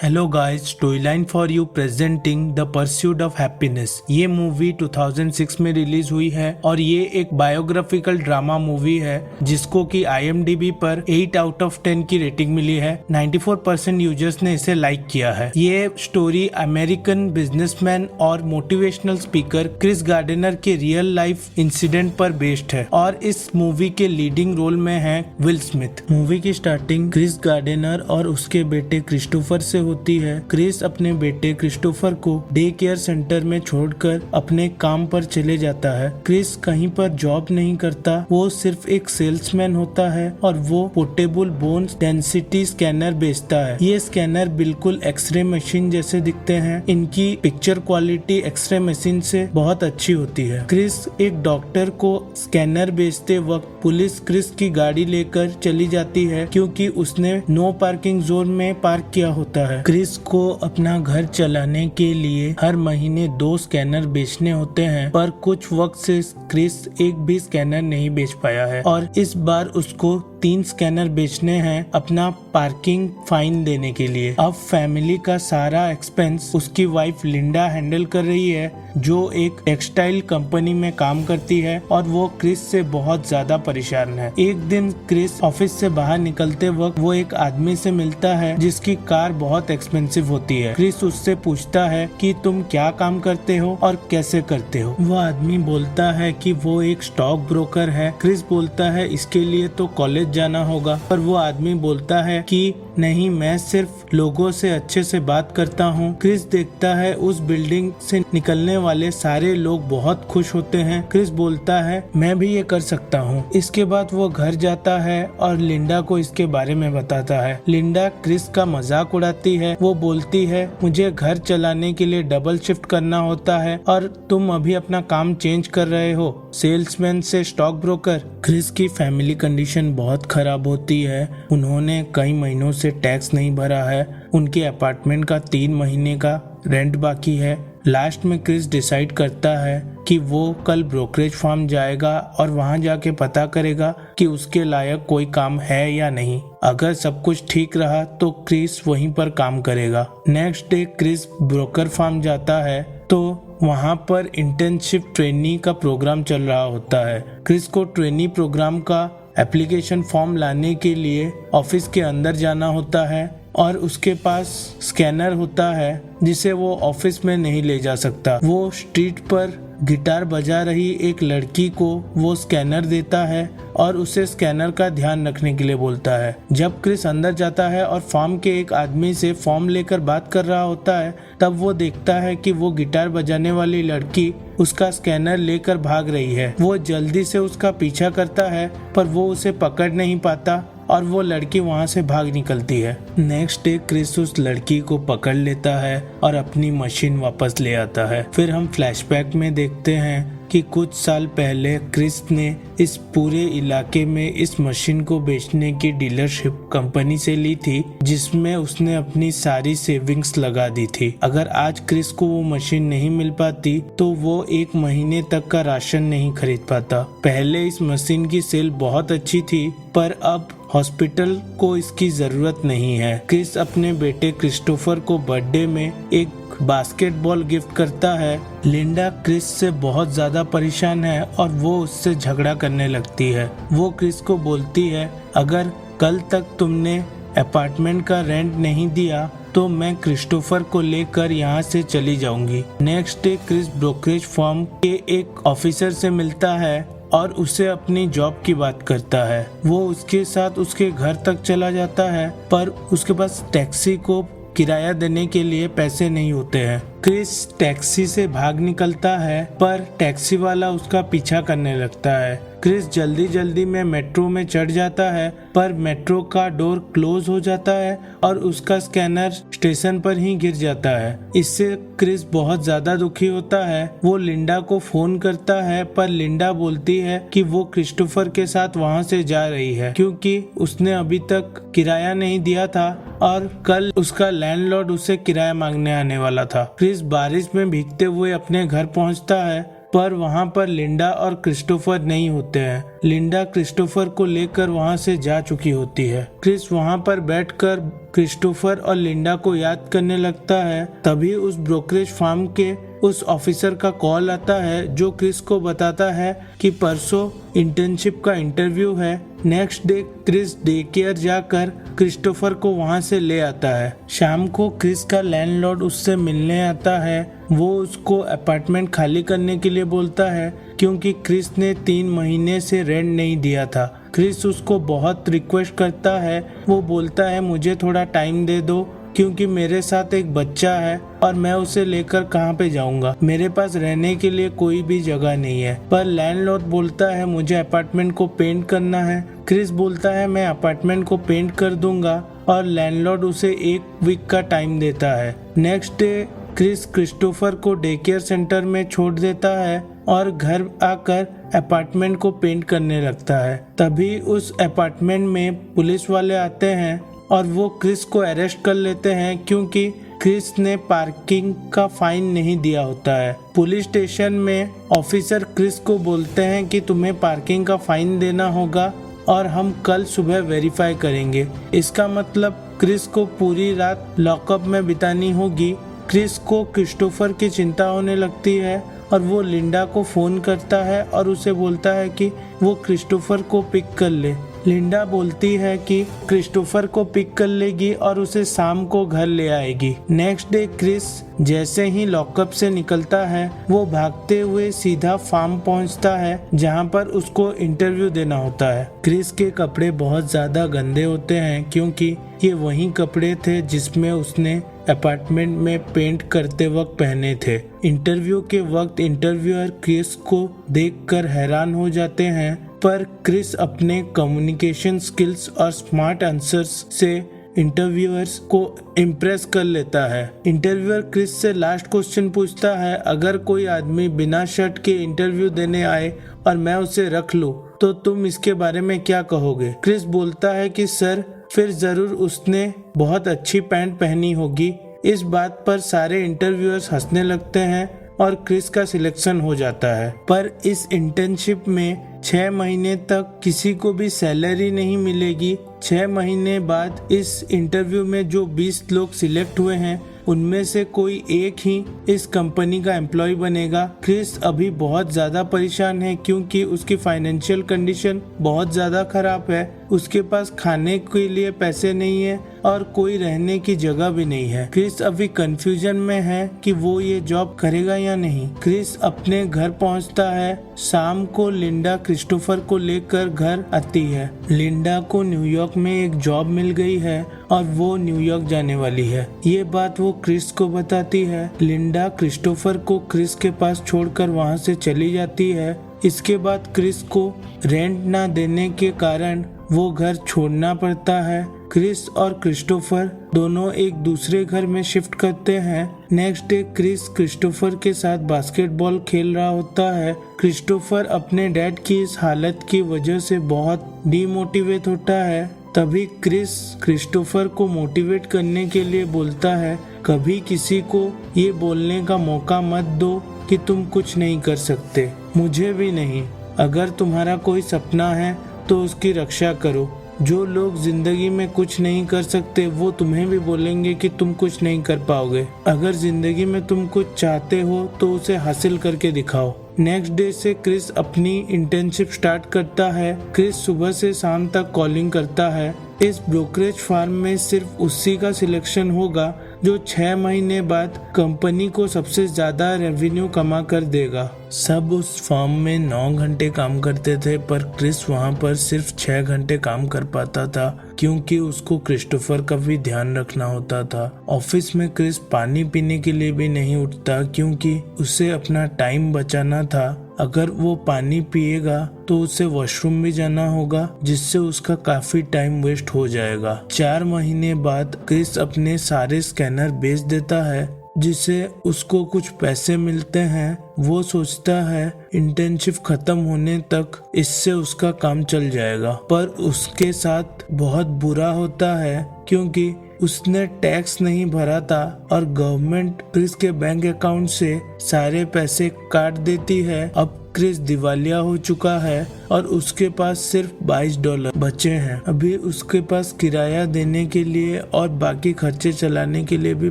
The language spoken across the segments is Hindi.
Hello guys, toyline for you presenting the pursuit of happiness. ये मूवी 2006 में रिलीज हुई है और ये एक बायोग्राफिकल ड्रामा मूवी है जिसको कि IMDb पर 8 आउट ऑफ 10 की रेटिंग मिली है। 94% यूजर्स ने इसे लाइक किया है। ये स्टोरी अमेरिकन बिजनेसमैन और मोटिवेशनल स्पीकर क्रिस गार्डनर के रियल लाइफ इंसिडेंट पर बेस्ड है और इस मूवी के लीडिंग रोल में है विल स्मिथ। मूवी की स्टार्टिंग क्रिस गार्डनर और उसके बेटे क्रिस्टोफर से होती है। क्रिस अपने बेटे क्रिस्टोफर को डे केयर सेंटर में छोड़कर अपने काम पर चले जाता है। क्रिस कहीं पर जॉब नहीं करता, वो सिर्फ एक सेल्समैन होता है और वो पोर्टेबल बोन डेंसिटी स्कैनर बेचता है। ये स्कैनर बिल्कुल एक्सरे मशीन जैसे दिखते हैं। इनकी पिक्चर क्वालिटी एक्सरे मशीन से बहुत अच्छी होती है। क्रिस एक डॉक्टर को स्कैनर बेचते वक्त पुलिस क्रिस की गाड़ी लेकर चली जाती है क्योंकि उसने नो पार्किंग जोन में पार्क किया होता है। क्रिस को अपना घर चलाने के लिए हर महीने 2 स्कैनर बेचने होते हैं, पर कुछ वक्त से क्रिस एक भी स्कैनर नहीं बेच पाया है और इस बार उसको 3 स्कैनर बेचने हैं अपना पार्किंग फाइन देने के लिए। अब फैमिली का सारा एक्सपेंस उसकी वाइफ लिंडा हैंडल कर रही है जो एक टेक्सटाइल कंपनी में काम करती है और वो क्रिस से बहुत ज्यादा परेशान है। एक दिन क्रिस ऑफिस से बाहर निकलते वक्त वो एक आदमी से मिलता है जिसकी कार बहुत एक्सपेंसिव होती है। क्रिस उससे पूछता है कि तुम क्या काम करते हो और कैसे करते हो। वो आदमी बोलता है कि वो एक स्टॉक ब्रोकर है। क्रिस बोलता है इसके लिए तो कॉलेज जाना होगा, पर वो आदमी बोलता है कि नहीं, मैं सिर्फ लोगों से अच्छे से बात करता हूँ। क्रिस देखता है उस बिल्डिंग से निकलने वाले सारे लोग बहुत खुश होते हैं। क्रिस बोलता है मैं भी ये कर सकता हूँ। इसके बाद वो घर जाता है और लिंडा को इसके बारे में बताता है। लिंडा क्रिस का मजाक उड़ाती है। वो बोलती है मुझे घर चलाने के लिए डबल शिफ्ट करना होता है और तुम अभी अपना काम चेंज कर रहे हो, सेल्समैन से स्टॉक ब्रोकर। क्रिस की फैमिली कंडीशन बहुत खराब होती है। उन्होंने कई महीनों से टैक्स नहीं भरा है। उनके अपार्टमेंट का 3 महीने का रेंट बाकी है। लास्ट में क्रिस डिसाइड करता है कि वो कल ब्रोकरेज फर्म जाएगा और वहां जाके पता करेगा कि उसके लायक कोई काम है या नहीं। अगर सब कुछ ठीक रहा तो क्रिस वहीं पर काम करेगा। Next day Chris broker firm जाता है तो वहां पर इंटर्नशिप ट्रेनी का प्रोग्राम चल रहा होता है। क्रिस को ट्रेनी प्रोग्राम का एप्लीकेशन फॉर्म लाने के लिए ऑफिस के अंदर जाना होता है और उसके पास स्कैनर होता है जिसे वो ऑफिस में नहीं ले जा सकता। वो स्ट्रीट पर गिटार बजा रही एक लड़की को वो स्कैनर देता है और उसे स्कैनर का ध्यान रखने के लिए बोलता है। जब क्रिस अंदर जाता है और फॉर्म के एक आदमी से फॉर्म लेकर बात कर रहा होता है, तब वो देखता है कि वो गिटार बजाने वाली लड़की उसका स्कैनर लेकर भाग रही है। वो जल्दी से उसका पीछा करता है पर वो उसे पकड़ नहीं पाता और वो लड़की वहाँ से भाग निकलती है। नेक्स्ट डे क्रिस उस लड़की को पकड़ लेता है और अपनी मशीन वापस ले आता है। फिर हम फ्लैशबैक में देखते हैं कि कुछ साल पहले क्रिस ने इस पूरे इलाके में इस मशीन को बेचने की डीलरशिप कंपनी से ली थी जिसमें उसने अपनी सारी सेविंग्स लगा दी थी। अगर आज क्रिस को वो मशीन नहीं मिल पाती तो वो 1 महीने तक का राशन नहीं खरीद पाता। पहले इस मशीन की सेल बहुत अच्छी थी पर अब हॉस्पिटल को इसकी जरूरत नहीं है। क्रिस अपने बेटे क्रिस्टोफर को बर्थडे में एक बास्केटबॉल गिफ्ट करता है। लिंडा क्रिस से बहुत ज्यादा परेशान है और वो उससे झगड़ा करने लगती है। वो क्रिस को बोलती है अगर कल तक तुमने अपार्टमेंट का रेंट नहीं दिया तो मैं क्रिस्टोफर को लेकर यहाँ से चली जाऊंगी। Next day Chris brokerage firm के एक ऑफिसर से मिलता है और उसे अपनी जॉब की बात करता है। वो उसके साथ उसके घर तक चला जाता है पर उसके पास टैक्सी को किराया देने के लिए पैसे नहीं होते हैं। क्रिस टैक्सी से भाग निकलता है पर टैक्सी वाला उसका पीछा करने लगता है। क्रिस जल्दी जल्दी में मेट्रो में चढ़ जाता है पर मेट्रो का डोर क्लोज हो जाता है और उसका स्कैनर स्टेशन पर ही गिर जाता है। इससे क्रिस बहुत ज्यादा दुखी होता है। वो लिंडा को फोन करता है पर लिंडा बोलती है कि वो क्रिस्टोफर के साथ वहां से जा रही है क्योंकि उसने अभी तक किराया नहीं दिया था और कल उसका लैंडलॉर्ड उसे किराया मांगने आने वाला था। क्रिस बारिश में भीगते हुए अपने घर पहुंचता है पर वहाँ पर लिंडा और क्रिस्टोफर नहीं होते हैं। लिंडा क्रिस्टोफर को लेकर वहाँ से जा चुकी होती है। क्रिस वहाँ पर बैठकर क्रिस्टोफर और लिंडा को याद करने लगता है। तभी उस ब्रोकरेज फार्म के उस ऑफिसर का कॉल आता है जो क्रिस को बताता है कि परसों इंटर्नशिप का इंटरव्यू है। Next day Chris day care जाकर क्रिस्टोफर को वहां से ले आता है। शाम को क्रिस का लैंडलॉर्ड उससे मिलने आता है। वो उसको अपार्टमेंट खाली करने के लिए बोलता है क्योंकि क्रिस ने 3 महीने से रेंट नहीं दिया था। क्रिस उसको बहुत रिक्वेस्ट करता है। वो बोलता है मुझे थोड़ा टाइम दे दो क्योंकि मेरे साथ एक बच्चा है और मैं उसे लेकर कहाँ पे जाऊंगा, मेरे पास रहने के लिए कोई भी जगह नहीं है। पर लैंडलॉर्ड बोलता है मुझे अपार्टमेंट को पेंट करना है। क्रिस बोलता है मैं अपार्टमेंट को पेंट कर दूंगा और लैंडलॉर्ड उसे 1 वीक का टाइम देता है। नेक्स्ट डे क्रिस क्रिस्टोफर को डे केयर सेंटर में छोड़ देता है और घर आकर अपार्टमेंट को पेंट करने लगता है। तभी उस अपार्टमेंट में पुलिस वाले आते हैं और वो क्रिस को अरेस्ट कर लेते हैं क्योंकि क्रिस ने पार्किंग का फाइन नहीं दिया होता है। पुलिस स्टेशन में ऑफिसर क्रिस को बोलते हैं कि तुम्हें पार्किंग का फाइन देना होगा और हम कल सुबह वेरीफाई करेंगे। इसका मतलब क्रिस को पूरी रात लॉकअप में बितानी होगी। क्रिस को क्रिस्टोफर की चिंता होने लगती है और वो लिंडा को फोन करता है और उसे बोलता है कि वो क्रिस्टोफर को पिक कर ले। लिंडा बोलती है कि क्रिस्टोफर को पिक कर लेगी और उसे शाम को घर ले आएगी। नेक्स्ट डे क्रिस जैसे ही लॉकअप से निकलता है वो भागते हुए सीधा फार्म पहुंचता है जहां पर उसको इंटरव्यू देना होता है। क्रिस के कपड़े बहुत ज्यादा गंदे होते हैं क्योंकि ये वही कपड़े थे जिसमें उसने अपार्टमेंट में पेंट करते वक्त पहने थे। इंटरव्यू के वक्त इंटरव्यूअर क्रिस को देखकर हैरान हो जाते हैं, पर क्रिस अपने कम्युनिकेशन स्किल्स और स्मार्ट आंसर्स से इंटरव्यूअर्स को इम्प्रेस कर लेता है। इंटरव्यूअर क्रिस से लास्ट क्वेश्चन पूछता है अगर कोई आदमी बिना शर्ट के इंटरव्यू देने आए और मैं उसे रख लूं तो तुम इसके बारे में क्या कहोगे। क्रिस बोलता है कि सर फिर जरूर उसने बहुत अच्छी पैंट पहनी होगी। इस बात पर सारे इंटरव्यूअर्स हंसने लगते हैं और क्रिस का सिलेक्शन हो जाता है। पर इस इंटर्नशिप में 6 महीने तक किसी को भी सैलरी नहीं मिलेगी। 6 महीने बाद इस इंटरव्यू में जो 20 लोग सिलेक्ट हुए हैं उनमें से कोई एक ही इस कंपनी का एम्प्लॉय बनेगा। क्रिस अभी बहुत ज्यादा परेशान है क्योंकि उसकी फाइनेंशियल कंडीशन बहुत ज्यादा खराब है। उसके पास खाने के लिए पैसे नहीं है और कोई रहने की जगह भी नहीं है। क्रिस अभी कंफ्यूजन में है कि वो ये जॉब करेगा या नहीं। क्रिस अपने घर पहुंचता है। शाम को लिंडा क्रिस्टोफर को लेकर घर आती है। लिंडा को न्यूयॉर्क में एक जॉब मिल गई है और वो न्यूयॉर्क जाने वाली है। ये बात वो क्रिस को बताती है। लिंडा क्रिस्टोफर को क्रिस के पास छोड़कर वहाँ से चली जाती है। इसके बाद क्रिस को रेंट ना देने के कारण वो घर छोड़ना पड़ता है। क्रिस और क्रिस्टोफर दोनों एक दूसरे घर में शिफ्ट करते हैं। नेक्स्ट डे क्रिस क्रिस्टोफर के साथ बास्केटबॉल खेल रहा होता है। क्रिस्टोफर अपने डैड की इस हालत की वजह से बहुत डीमोटिवेट होता है। तभी क्रिस क्रिस्टोफर को मोटिवेट करने के लिए बोलता है कभी किसी को ये बोलने का मौका मत दो कि तुम कुछ नहीं कर सकते, मुझे भी नहीं। अगर तुम्हारा कोई सपना है तो उसकी रक्षा करो। जो लोग जिंदगी में कुछ नहीं कर सकते वो तुम्हें भी बोलेंगे कि तुम कुछ नहीं कर पाओगे। अगर जिंदगी में तुम कुछ चाहते हो तो उसे हासिल करके दिखाओ। नेक्स्ट डे से क्रिस अपनी इंटर्नशिप स्टार्ट करता है। क्रिस सुबह से शाम तक कॉलिंग करता है। इस ब्रोकरेज फार्म में सिर्फ उसी का सिलेक्शन होगा जो 6 महीने बाद कंपनी को सबसे ज्यादा रेवेन्यू कमा कर देगा। सब उस फार्म में 9 घंटे काम करते थे पर क्रिस वहाँ पर सिर्फ 6 घंटे काम कर पाता था क्योंकि उसको क्रिस्टोफर का भी ध्यान रखना होता था। ऑफिस में क्रिस पानी पीने के लिए भी नहीं उठता क्योंकि उसे अपना टाइम बचाना था। अगर वो पानी पिएगा तो उसे वॉशरूम भी जाना होगा जिससे उसका काफी टाइम वेस्ट हो जाएगा। 4 महीने बाद क्रिस अपने सारे स्कैनर बेच देता है जिससे उसको कुछ पैसे मिलते हैं। वो सोचता है इंटर्नशिप खत्म होने तक इससे उसका काम चल जाएगा, पर उसके साथ बहुत बुरा होता है क्योंकि उसने टैक्स नहीं भरा था और गवर्नमेंट क्रिस के बैंक अकाउंट से सारे पैसे काट देती है। अब क्रिस दिवालिया हो चुका है और उसके पास सिर्फ $22 बचे हैं। अभी उसके पास किराया देने के लिए और बाकी खर्चे चलाने के लिए भी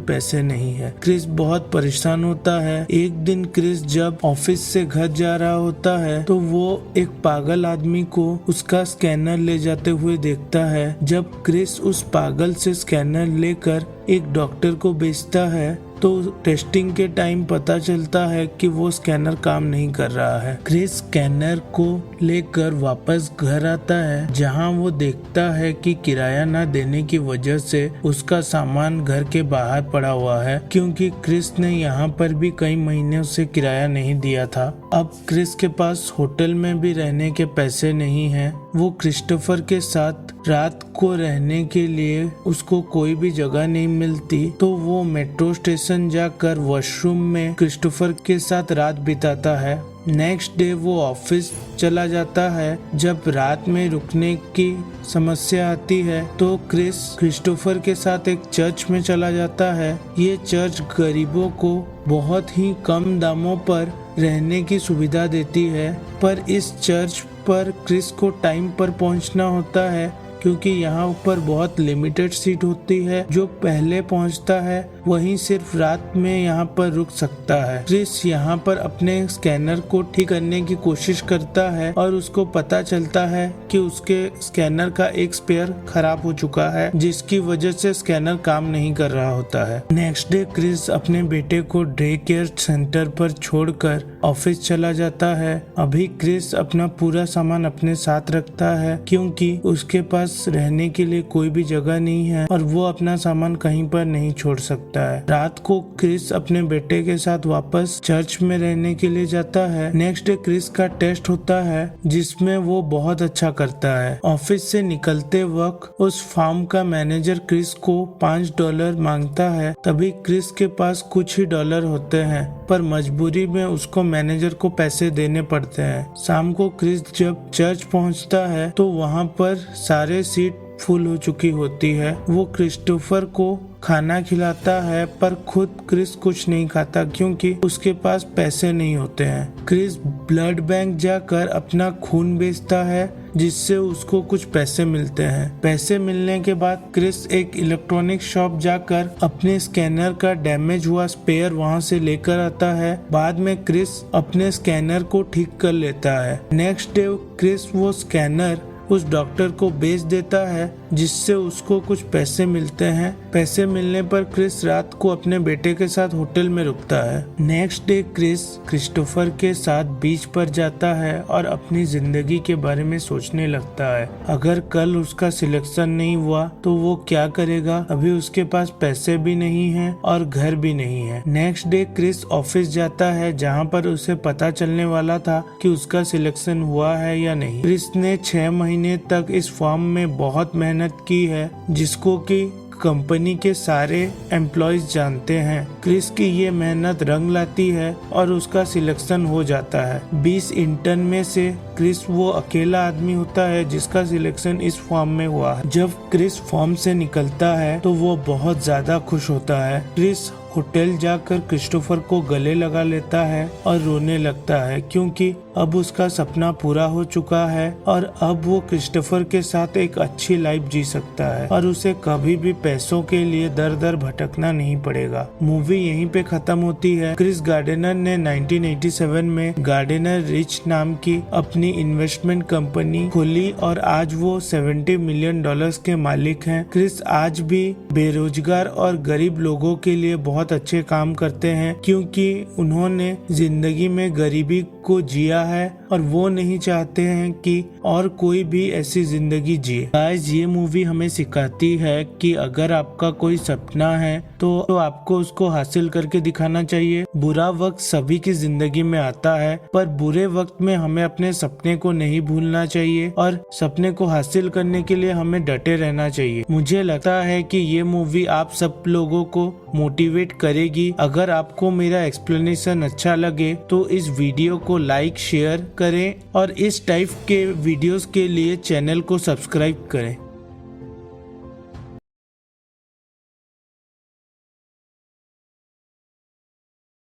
पैसे नहीं है। क्रिस बहुत परेशान होता है। एक दिन क्रिस जब ऑफिस से घर जा रहा होता है तो वो एक पागल आदमी को उसका स्कैनर ले जाते हुए देखता है। जब क्रिस उस पागल से स्कैनर लेकर एक डॉक्टर को बेचता है तो टेस्टिंग के टाइम पता चलता है कि वो स्कैनर काम नहीं कर रहा है। क्रिस स्कैनर को लेकर वापस घर आता है जहां वो देखता है कि किराया ना देने की वजह से उसका सामान घर के बाहर पड़ा हुआ है, क्योंकि क्रिस ने यहाँ पर भी कई महीनों से किराया नहीं दिया था। अब क्रिस के पास होटल में भी रहने के पैसे नहीं है। वो क्रिस्टोफर के साथ रात को रहने के लिए उसको कोई भी जगह नहीं मिलती, तो वो मेट्रो स्टेशन जाकर वॉशरूम में क्रिस्टोफर के साथ रात बिताता है। नेक्स्ट डे वो ऑफिस चला जाता है। जब रात में रुकने की समस्या आती है तो क्रिस क्रिस्टोफर के साथ एक चर्च में चला जाता है। ये चर्च गरीबों को बहुत ही कम दामों पर रहने की सुविधा देती है, पर इस चर्च पर क्रिस को टाइम पर पहुंचना होता है क्योंकि यहाँ पर बहुत लिमिटेड सीट होती है। जो पहले पहुँचता है वही सिर्फ रात में यहाँ पर रुक सकता है। क्रिस यहाँ पर अपने स्कैनर को ठीक करने की कोशिश करता है और उसको पता चलता है कि उसके स्कैनर का एक स्पेयर खराब हो चुका है, जिसकी वजह से स्कैनर काम नहीं कर रहा होता है। नेक्स्ट डे क्रिस अपने बेटे को डे केयर सेंटर पर छोड़कर ऑफिस चला जाता है। अभी क्रिस अपना पूरा सामान अपने साथ रखता है क्योंकि उसके पास रहने के लिए कोई भी जगह नहीं है और वो अपना सामान कहीं पर नहीं छोड़ सकता है। रात को क्रिस अपने बेटे के साथ वापस चर्च में रहने के लिए जाता है। नेक्स्ट डे क्रिस का टेस्ट होता है जिसमें वो बहुत अच्छा करता है। ऑफिस से निकलते वक्त उस फार्म का मैनेजर क्रिस को $5 मांगता है। तभी क्रिस के पास कुछ ही डॉलर होते हैं, पर मजबूरी में उसको मैनेजर को पैसे देने पड़ते हैं। शाम को क्रिस जब चर्च पहुंचता है तो वहां पर सारे सीट फुल हो चुकी होती है। वो क्रिस्टोफर को खाना खिलाता है पर खुद क्रिस कुछ नहीं खाता क्योंकि उसके पास पैसे नहीं होते हैं। क्रिस ब्लड बैंक जाकर अपना खून बेचता है जिससे उसको कुछ पैसे मिलते हैं। पैसे मिलने के बाद क्रिस एक इलेक्ट्रॉनिक शॉप जाकर अपने स्कैनर का डैमेज हुआ स्पेयर वहां से लेकर आता है। बाद में क्रिस अपने स्कैनर को ठीक कर लेता है। नेक्स्ट डे क्रिस वो स्कैनर उस डॉक्टर को बेच देता है जिससे उसको कुछ पैसे मिलते हैं। पैसे मिलने पर क्रिस रात को अपने बेटे के साथ होटल में रुकता है। नेक्स्ट डे क्रिस क्रिस्टोफर के साथ बीच पर जाता है और अपनी जिंदगी के बारे में सोचने लगता है। अगर कल उसका सिलेक्शन नहीं हुआ तो वो क्या करेगा। अभी उसके पास पैसे भी नहीं है और घर भी नहीं है। नेक्स्ट डे क्रिस ऑफिस जाता है जहाँ पर उसे पता चलने वाला था कि उसका सिलेक्शन हुआ है या नहीं। क्रिस ने 6 महीने तक इस फॉर्म में बहुत मेहनत की है जिसको कि कंपनी के सारे एम्प्लॉयज जानते हैं। क्रिस की ये मेहनत रंग लाती है और उसका सिलेक्शन हो जाता है। 20 इंटर्न में से क्रिस वो अकेला आदमी होता है जिसका सिलेक्शन इस फॉर्म में हुआ है। जब क्रिस फॉर्म से निकलता है तो वो बहुत ज्यादा खुश होता है। क्रिस होटल जाकर क्रिस्टोफर को गले लगा लेता है और रोने लगता है क्योंकि अब उसका सपना पूरा हो चुका है और अब वो क्रिस्टोफर के साथ एक अच्छी लाइफ जी सकता है और उसे कभी भी पैसों के लिए दर दर भटकना नहीं पड़ेगा। मूवी यहीं पे खत्म होती है। क्रिस गार्डनर ने 1987 में गार्डनर रिच नाम की अपनी इन्वेस्टमेंट कंपनी खोली और आज वो $70 मिलियन के मालिक हैं। क्रिस आज भी बेरोजगार और गरीब लोगों के लिए बहुत अच्छे काम करते हैं क्योंकि उन्होंने जिंदगी में गरीबी को जिया है और वो नहीं चाहते हैं कि और कोई भी ऐसी जिंदगी जिए। गाइस, ये मूवी हमें सिखाती है कि अगर आपका कोई सपना है तो आपको उसको हासिल करके दिखाना चाहिए। बुरा वक्त सभी की जिंदगी में आता है, पर बुरे वक्त में हमें अपने सपने को नहीं भूलना चाहिए और सपने को हासिल करने के लिए हमें डटे रहना चाहिए। मुझे लगता है कि ये मूवी आप सब लोगों को मोटिवेट करेगी। अगर आपको मेरा एक्सप्लेनेशन अच्छा लगे तो इस वीडियो को लाइक शेयर करें और इस टाइप के वीडियोस के लिए चैनल को सब्सक्राइब करें।